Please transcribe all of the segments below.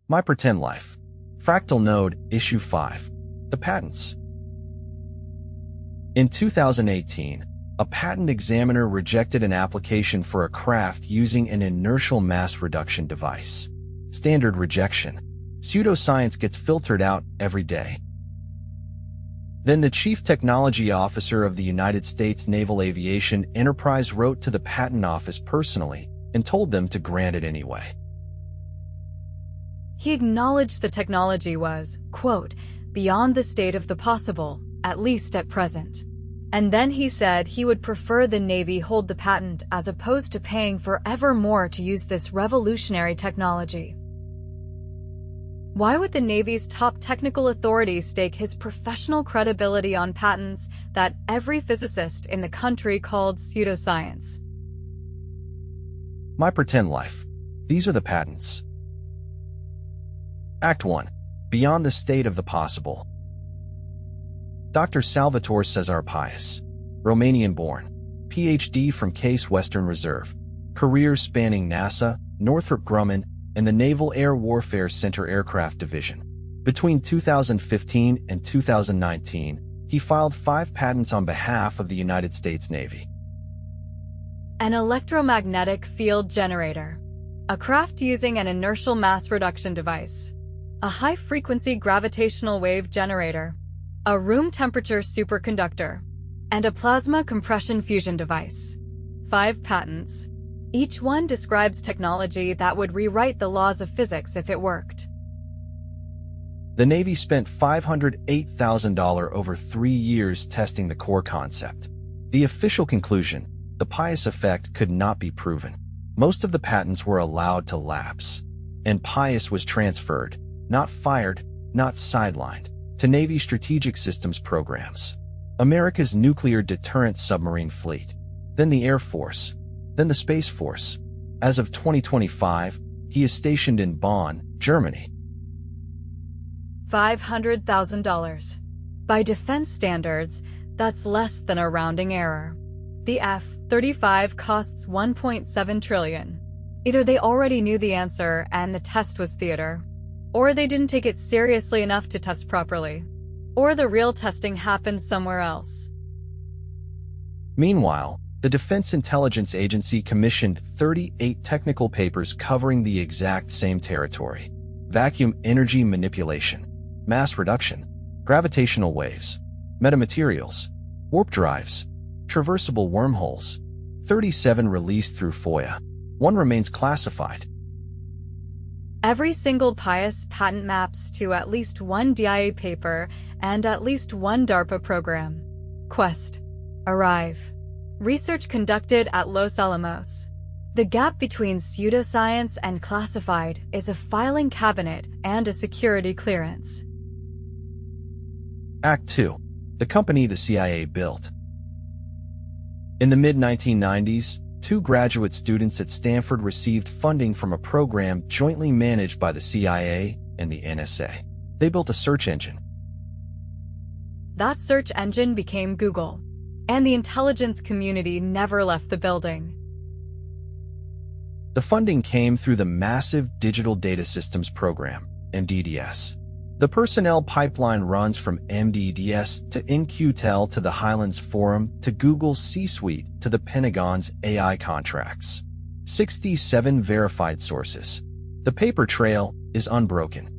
My Pretend Life. Fractal Node, Issue 5. The Patents. In 2018, a patent examiner rejected an application for a craft using an inertial mass reduction device. Standard rejection. Pseudoscience gets filtered out every day. Then the Chief Technology Officer of the United States Naval Aviation Enterprise wrote to the Patent Office personally and told them to grant it anyway. He acknowledged the technology was, quote, beyond the state of the possible, at least at present. And then he said he would prefer the Navy hold the patent as opposed to paying forever more to use this revolutionary technology. Why would the Navy's top technical authority stake his professional credibility on patents that every physicist in the country called pseudoscience? My Pretend Life. These are the patents. Act 1. Beyond the state of the possible. Dr. Salvatore Cesar Pius. Romanian-born. Ph.D. from Case Western Reserve. Career spanning NASA, Northrop Grumman, and the Naval Air Warfare Center Aircraft Division. Between 2015 and 2019, he filed 5 patents on behalf of the United States Navy. An electromagnetic field generator. A craft using an inertial mass reduction device. A high-frequency gravitational wave generator. A room temperature superconductor. And a plasma compression fusion device. 5 patents. Each one describes technology that would rewrite the laws of physics if it worked. The Navy spent $508,000 over 3 years testing the core concept. The official conclusion, the Pius effect, could not be proven. Most of the patents were allowed to lapse, and Pius was transferred, not fired, not sidelined, to Navy Strategic Systems programs, America's nuclear deterrent submarine fleet, then the Air Force, then the Space Force. As of 2025, he is stationed in Bonn, Germany. $500,000. By defense standards, that's less than a rounding error. The F-35 costs $1.7 trillion. Either they already knew the answer and the test was theater, or they didn't take it seriously enough to test properly, or the real testing happened somewhere else. Meanwhile, the Defense Intelligence Agency commissioned 38 technical papers covering the exact same territory: vacuum energy manipulation, mass reduction, gravitational waves, metamaterials, warp drives, traversable wormholes. 37 released through FOIA. 1 remains classified. Every single Pius patent maps to at least 1 DIA paper and at least 1 DARPA program. Quest. Arrive. Research conducted at Los Alamos. The gap between pseudoscience and classified is a filing cabinet and a security clearance. Act 2. The company the CIA built. In the mid-1990s, 2 graduate students at Stanford received funding from a program jointly managed by the CIA and the NSA. They built a search engine. That search engine became Google, and the intelligence community never left the building. The funding came through the Massive Digital Data Systems Program, MDDS. The personnel pipeline runs from MDDS to In-Q-Tel to the Highlands Forum to Google's C-Suite to the Pentagon's AI contracts. 67 verified sources. The paper trail is unbroken.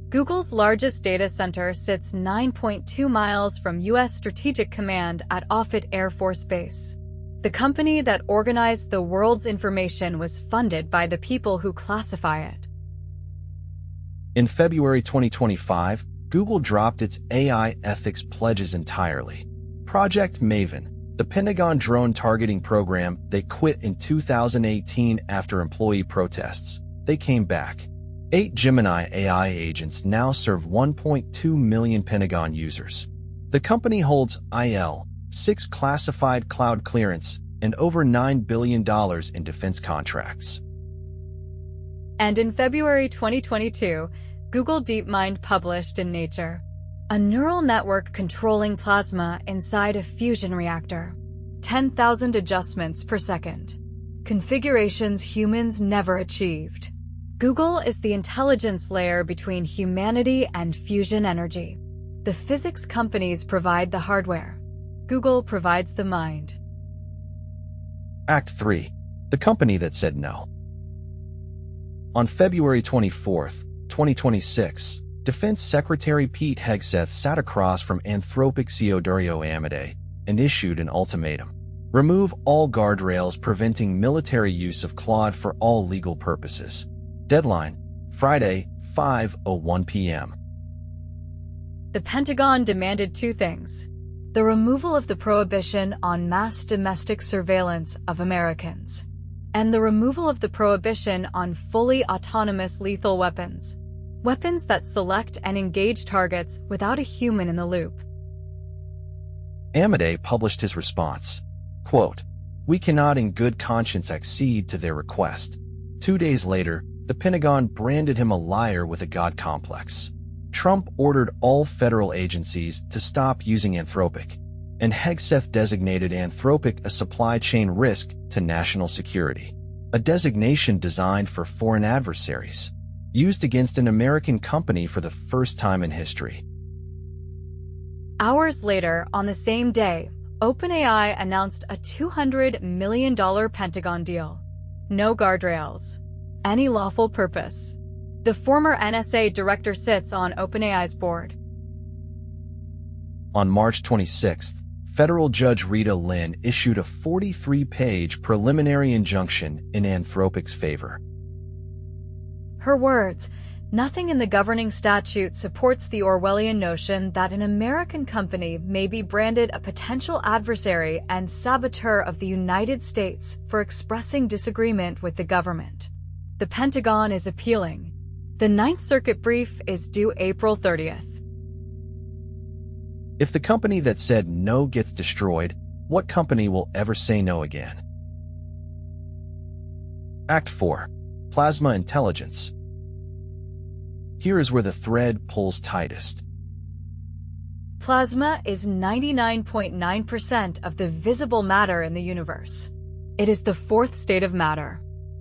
Google's largest data center sits 9.2 miles from U.S. Strategic Command at Offutt Air Force Base. The company that organized the world's information was funded by the people who classify it. In February 2025, Google dropped its AI ethics pledges entirely. Project Maven, the Pentagon drone targeting program, they quit in 2018 after employee protests. They came back. 8 Gemini AI agents now serve 1.2 million Pentagon users. The company holds IL-6 classified cloud clearance and over $9 billion in defense contracts. And in February 2022, Google DeepMind published in Nature a neural network controlling plasma inside a fusion reactor. 10,000 adjustments per second. Configurations humans never achieved. Google is the intelligence layer between humanity and fusion energy. The physics companies provide the hardware. Google provides the mind. Act 3. The company that said no. On February 24, 2026, Defense Secretary Pete Hegseth sat across from Anthropic CEO Dario Amodei and issued an ultimatum. Remove all guardrails preventing military use of Claude for all legal purposes. Deadline, Friday, 5:01 p.m. The Pentagon demanded two things: the removal of the prohibition on mass domestic surveillance of Americans, and the removal of the prohibition on fully autonomous lethal weapons, weapons that select and engage targets without a human in the loop. Amodei published his response. Quote, "We cannot in good conscience accede to their request." 2 days later, the Pentagon branded him a liar with a God complex. Trump ordered all federal agencies to stop using Anthropic, and Hegseth designated Anthropic a supply chain risk to national security, a designation designed for foreign adversaries, used against an American company for the first time in history. Hours later, on the same day, OpenAI announced a $200 million Pentagon deal. No guardrails. Any lawful purpose. The former NSA director sits on OpenAI's board. On March 26th, federal judge Rita Lynn issued a 43-page preliminary injunction in Anthropic's favor. Her words, "Nothing in the governing statute supports the Orwellian notion that an American company may be branded a potential adversary and saboteur of the United States for expressing disagreement with the government. The Pentagon is appealing. The Ninth Circuit brief is due April 30th. If the company that said no gets destroyed, what company will ever say no again? Act 4. Plasma Intelligence. Here is where the thread pulls tightest. Plasma is 99.9% of the visible matter in the universe. It is the fourth state of matter.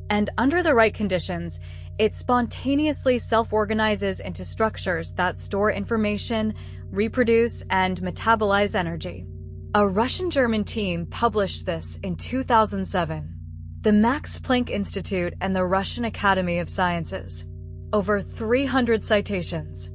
And under the right conditions, it spontaneously self-organizes into structures that store information, reproduce, and metabolize energy. A Russian-German team published this in 2007. The Max Planck Institute and the Russian Academy of Sciences. Over 300 citations.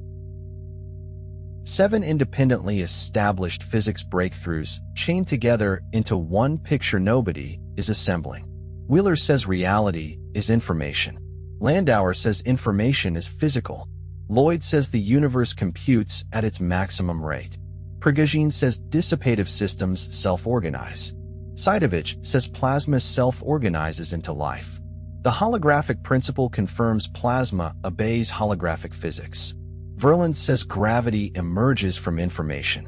7 independently established physics breakthroughs chained together into one picture nobody is assembling. Wheeler says reality is information. Landauer says information is physical. Lloyd says the universe computes at its maximum rate. Prigogine says dissipative systems self-organize. Seidovich says plasma self-organizes into life. The holographic principle confirms plasma obeys holographic physics. Verland says gravity emerges from information.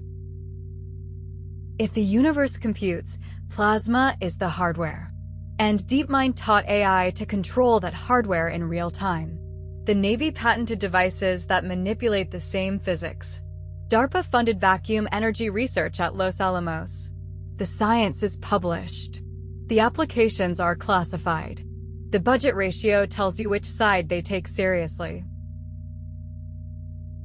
If the universe computes, plasma is the hardware. And DeepMind taught AI to control that hardware in real time. The Navy patented devices that manipulate the same physics. DARPA funded vacuum energy research at Los Alamos. The science is published. The applications are classified. The budget ratio tells you which side they take seriously.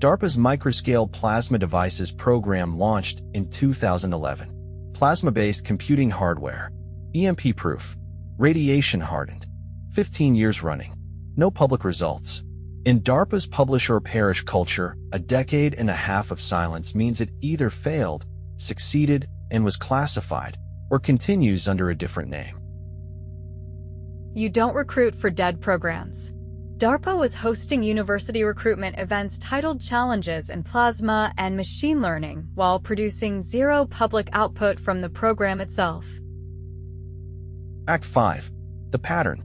DARPA's microscale plasma devices program launched in 2011. Plasma-based computing hardware. EMP-proof. Radiation-hardened. 15 years running. No public results. In DARPA's publish or perish culture, a decade and a half of silence means it either failed, succeeded, and was classified, or continues under a different name. You don't recruit for dead programs. DARPA was hosting university recruitment events titled Challenges in Plasma and Machine Learning while producing zero public output from the program itself. Act 5. The pattern.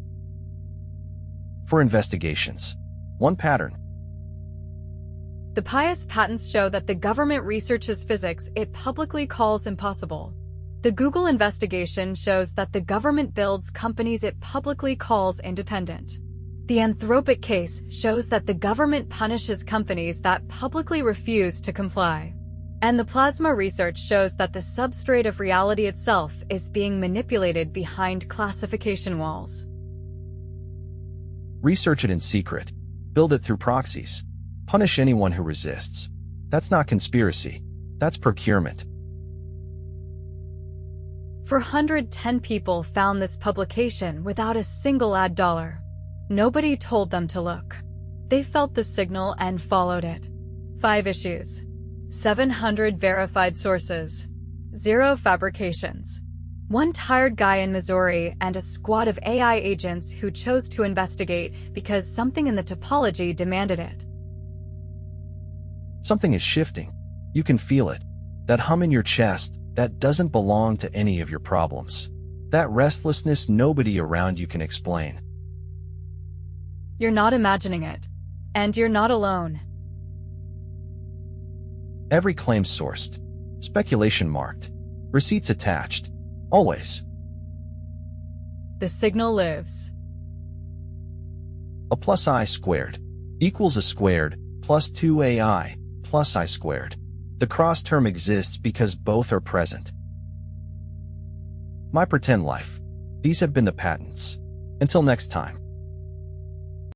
For investigations. 1 pattern. The pious patents show that the government researches physics it publicly calls impossible. The Google investigation shows that the government builds companies it publicly calls independent. The Anthropic case shows that the government punishes companies that publicly refuse to comply. And the plasma research shows that the substrate of reality itself is being manipulated behind classification walls. Research it in secret. Build it through proxies. Punish anyone who resists. That's not conspiracy. That's procurement. 410 people found this publication without a single ad dollar. Nobody told them to look. They felt the signal and followed it. 5 issues. 700 verified sources. 0 fabrications. 1 tired guy in Missouri and a squad of AI agents who chose to investigate because something in the topology demanded it. Something is shifting. You can feel it. That hum in your chest that doesn't belong to any of your problems. That restlessness nobody around you can explain. You're not imagining it. And you're not alone. Every claim sourced. Speculation marked. Receipts attached. Always. The signal lives. A plus I squared equals a squared plus 2AI plus I squared. The cross term exists because both are present. My pretend life. These have been the patents. Until next time.